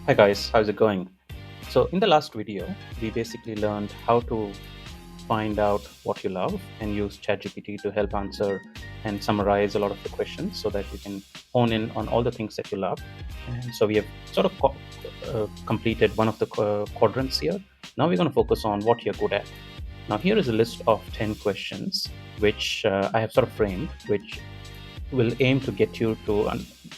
Hi guys, how's it going? So in the last video, we basically learned how to find out what you love and use ChatGPT to help answer and summarize a lot of the questions so that you can hone in on all the things that you love. And so we have sort of completed one of the quadrants here. Now we're going to focus on what you're good at. Now here is a list of 10 questions which I have sort of framed, which will aim to get you to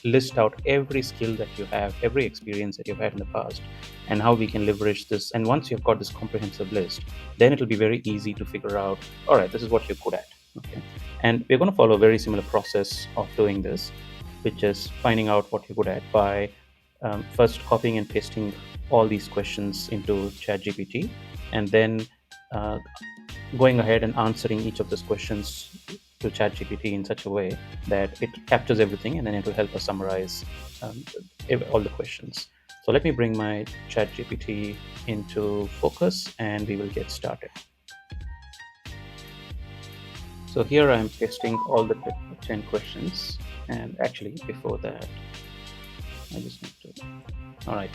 list out every skill that you have, every experience that you've had in the past, and how we can leverage this. And once you've got this comprehensive list, then it'll be very easy to figure out, all right, this is what you're good at. Okay. And we're going to follow a very similar process of doing this, which is finding out what you're good at by first copying and pasting all these questions into ChatGPT, and then uh, going ahead and answering each of those questions to ChatGPT in such a way that it captures everything, and then it will help us summarize um, all the questions. So let me bring my ChatGPT into focus and we will get started. So here I'm pasting all the 10 questions, and actually before that, I just need to, all right.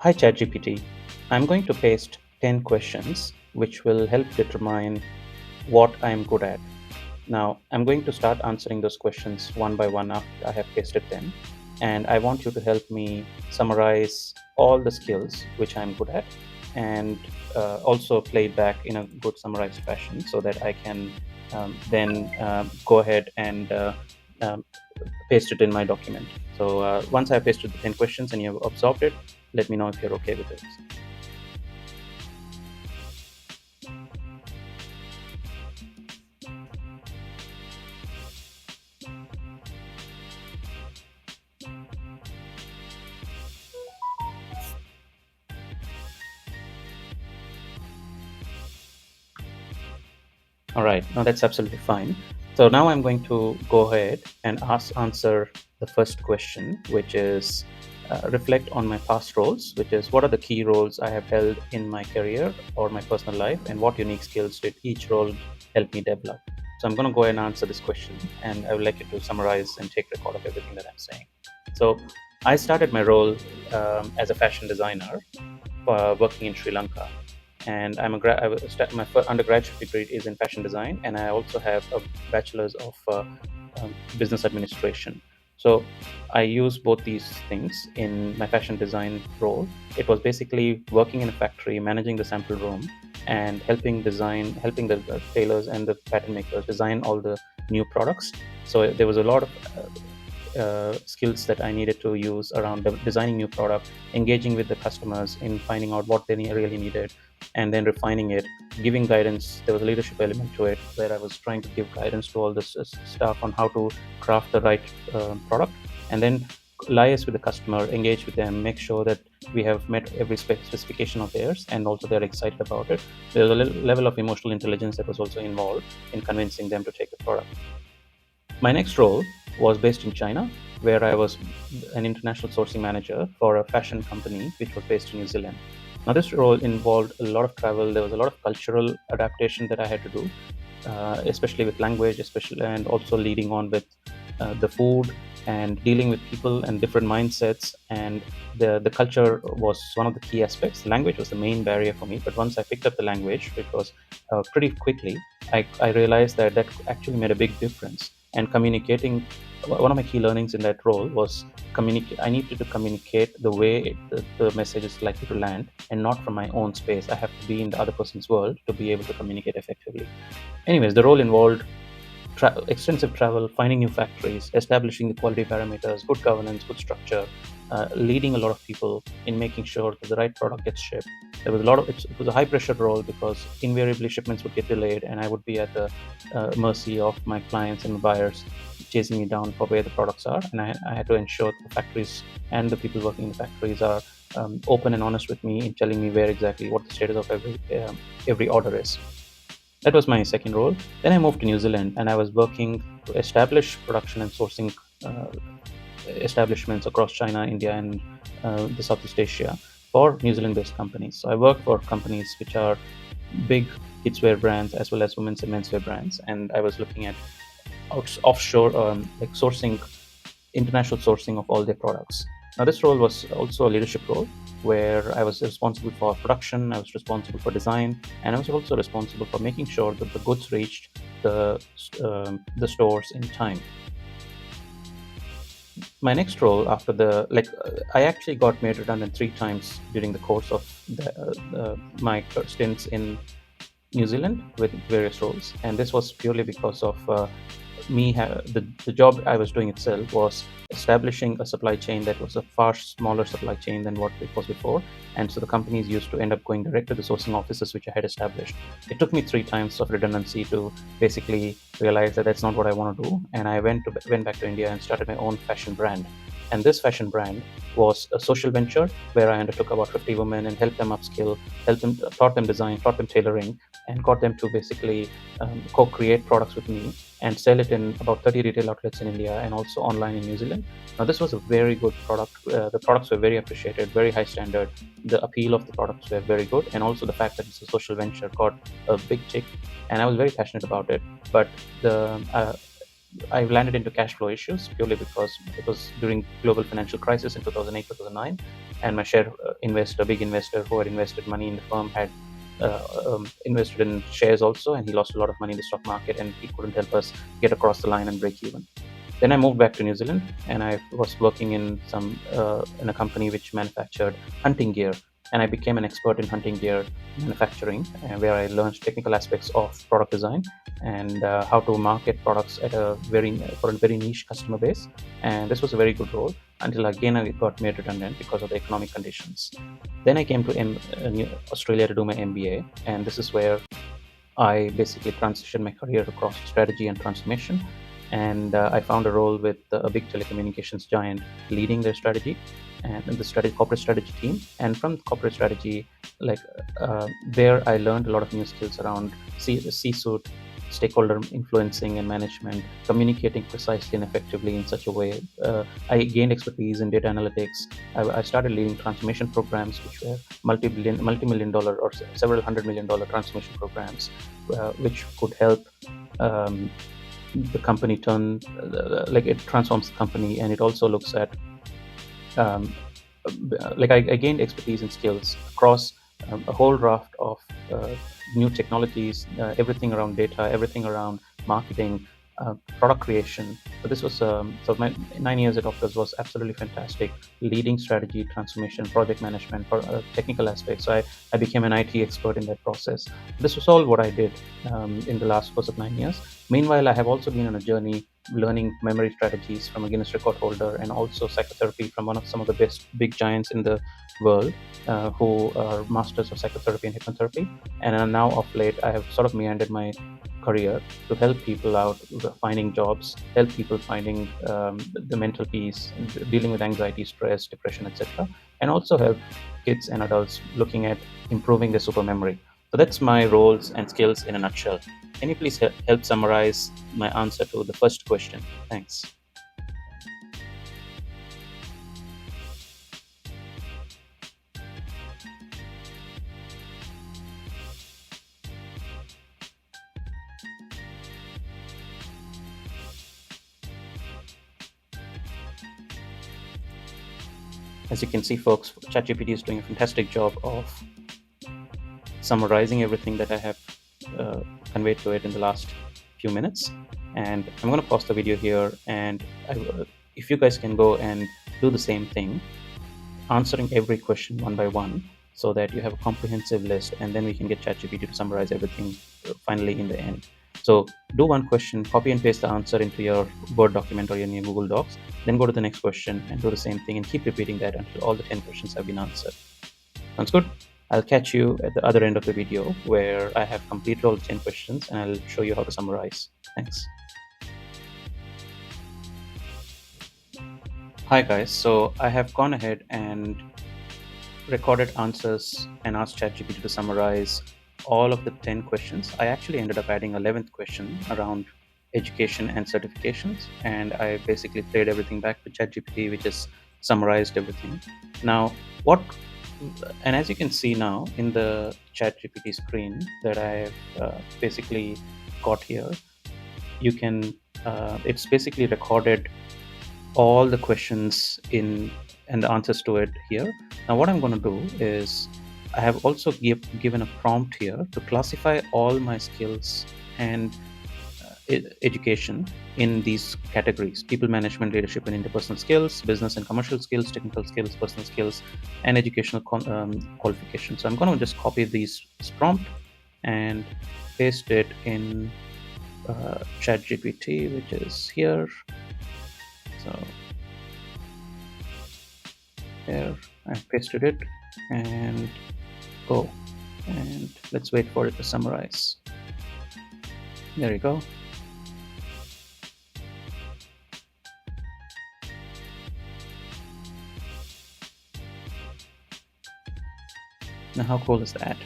Hi ChatGPT, I'm going to paste 10 questions which will help determine what I'm good at. Now, I'm going to start answering those questions one by one after I have pasted them. And I want you to help me summarize all the skills which I'm good at, and also play it back in a good summarized fashion so that I can then go ahead and um, paste it in my document. So once I've pasted the 10 questions and you've absorbed it, let me know if you're okay with it. All right, now that's absolutely fine. So now I'm going to go ahead and answer the first question, which is reflect on my past roles, which is what are the key roles I have held in my career or my personal life, and what unique skills did each role help me develop? So I'm going to go ahead and answer this question, and I would like you to summarize and take record of everything that I'm saying. So I started my role as a fashion designer working in Sri Lanka, and my undergraduate degree is in fashion design, and I also have a bachelor's of business administration. So I use both these things in my fashion design role. It was basically working in a factory, managing the sample room, and helping the tailors and the pattern makers design all the new products. So there was a lot of skills that I needed to use around designing new product, engaging with the customers in finding out what they really needed, and then refining it, giving guidance. There was a leadership element to it where I was trying to give guidance to all this staff on how to craft the right product, and then liaise with the customer, engage with them, make sure that we have met every specification of theirs, and also they're excited about it. There's a level of emotional intelligence that was also involved in convincing them to take the product. My next role was based in China, where I was an international sourcing manager for a fashion company which was based in New Zealand. Now, this role involved a lot of travel. There was a lot of cultural adaptation that I had to do, especially with language, especially, and also leading on with the food and dealing with people and different mindsets. And the culture was one of the key aspects. Language was the main barrier for me, but once I picked up the language, which was pretty quickly, I realized that that actually made a big difference. And communicating, one of my key learnings in that role was communicate. I needed to communicate the way the message is likely to land, and not from my own space. I have to be in the other person's world to be able to communicate effectively. Anyways, the role involved extensive travel, finding new factories, establishing the quality parameters, good governance, good structure, leading a lot of people in making sure that the right product gets shipped. There was a lot of it was a high pressure role because invariably shipments would get delayed, and I would be at the mercy of my clients and buyers chasing me down for where the products are, and I had to ensure that the factories and the people working in the factories are open and honest with me in telling me where exactly what the status of every order is. That was my second role. Then I moved to New Zealand, and I was working to establish production and sourcing uh, establishments across China, India, and the Southeast Asia for New Zealand-based companies. So I work for companies which are big kidswear brands as well as women's and menswear brands, and I was looking at offshore, like sourcing, international sourcing of all their products. Now, this role was also a leadership role where I was responsible for production, I was responsible for design, and I was also responsible for making sure that the goods reached the stores in time. My next role after I actually got made redundant 3 times during the course of my stints in New Zealand with various roles, and this was purely because of the job I was doing itself was establishing a supply chain that was a far smaller supply chain than what it was before, and so the companies used to end up going direct to the sourcing offices which I had established. It took me 3 times of redundancy to basically realize that that's not what I want to do, and I went back to India and started my own fashion brand. And this fashion brand was a social venture where I undertook about 50 women and helped them upskill, helped them, taught them design, taught them tailoring, and got them to basically co-create products with me and sell it in about 30 retail outlets in India and also online in New Zealand. Now, this was a very good product. The products were very appreciated, very high standard. The appeal of the products were very good, and also the fact that it's a social venture got a big tick, and I was very passionate about it. But the I landed into cash flow issues purely because it was during global financial crisis in 2008, 2009, and my share investor, big investor who had invested money in the firm, had invested in shares also, and he lost a lot of money in the stock market, and he couldn't help us get across the line and break even. Then I moved back to New Zealand, and I was working in a company which manufactured hunting gear, and I became an expert in hunting gear manufacturing, where I learned technical aspects of product design and how to market products at a very niche customer base. And this was a very good role until again I got made redundant because of the economic conditions. Then I came to Australia to do my MBA, and this is where I basically transitioned my career across strategy and transformation. And I found a role with a big telecommunications giant leading their strategy and the corporate strategy team. And from corporate strategy, like there, I learned a lot of new skills around C-suite, stakeholder influencing and management, communicating precisely and effectively in such a way. I gained expertise in data analytics. I started leading transformation programs, which were multi-million dollar or several $100 million transformation programs, which could help um, the company like it transforms the company, and it also looks at um, I gained expertise and skills across a whole raft of new technologies, everything around data, everything around marketing, product creation. So my 9 years at Optus was absolutely fantastic, leading strategy, transformation, project management, technical aspects. So I became an IT expert in that process. This was all what I did in the last course of 9 years. Meanwhile, I have also been on a journey learning memory strategies from a Guinness record holder and also psychotherapy from some of the best big giants in the world who are masters of psychotherapy and hypnotherapy. And now of late, I have sort of meandered my career to help people out finding jobs, help people finding the mental peace, dealing with anxiety, stress, depression, etc., and also help kids and adults looking at improving their super memory. So that's my roles and skills in a nutshell. Can you please help summarize my answer to the first question? Thanks. As you can see, folks, ChatGPT is doing a fantastic job of summarizing everything that I have uh, conveyed to it in the last few minutes. And I'm going to pause the video here. And if you guys can go and do the same thing, answering every question one by one, so that you have a comprehensive list, and then we can get ChatGPT to summarize everything finally in the end. So do one question, copy and paste the answer into your Word document or in your Google Docs, then go to the next question and do the same thing and keep repeating that until all the 10 questions have been answered. Sounds good? I'll catch you at the other end of the video where I have completed all the 10 questions and I'll show you how to summarize. Thanks. Hi guys, so I have gone ahead and recorded answers and asked ChatGPT to summarize all of the 10 questions. I actually ended up adding 11th question around education and certifications, and I basically played everything back to ChatGPT, which has summarized everything. Now, what, and as you can see now in the ChatGPT screen that I've basically got here, you can, it's basically recorded all the questions in and the answers to it here. Now what I'm going to do is I have also given a prompt here to classify all my skills and education in these categories: people management, leadership and interpersonal skills, business and commercial skills, technical skills, personal skills, and educational qualifications. So I'm going to just copy this prompt and paste it in chat GPT, which is here. So here I pasted it and go, and let's wait for it to summarize. There you go. Now how cool is that?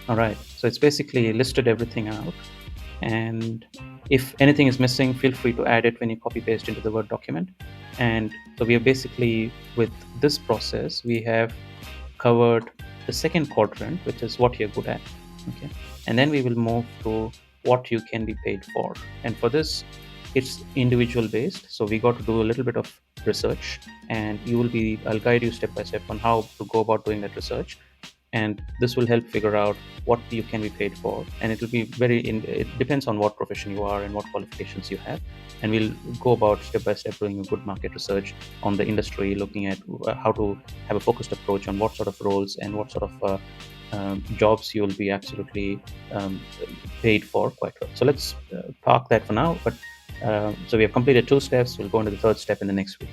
All right, so it's basically listed everything out, and if anything is missing, feel free to add it when you copy paste into the Word document. And so we have basically, with this process, we have covered the second quadrant, which is what you're good at. Okay, and then we will move to what you can be paid for. And for this, it's individual based, so we got to do a little bit of research, and I'll guide you step by step on how to go about doing that research, and this will help figure out what you can be paid for. And it will be it depends on what profession you are and what qualifications you have, and we'll go about step by step doing a good market research on the industry, looking at how to have a focused approach on what sort of roles and what sort of jobs you will be absolutely paid for quite well. So let's park that for now, but so we have completed 2 steps. We'll go into the third step in the next week.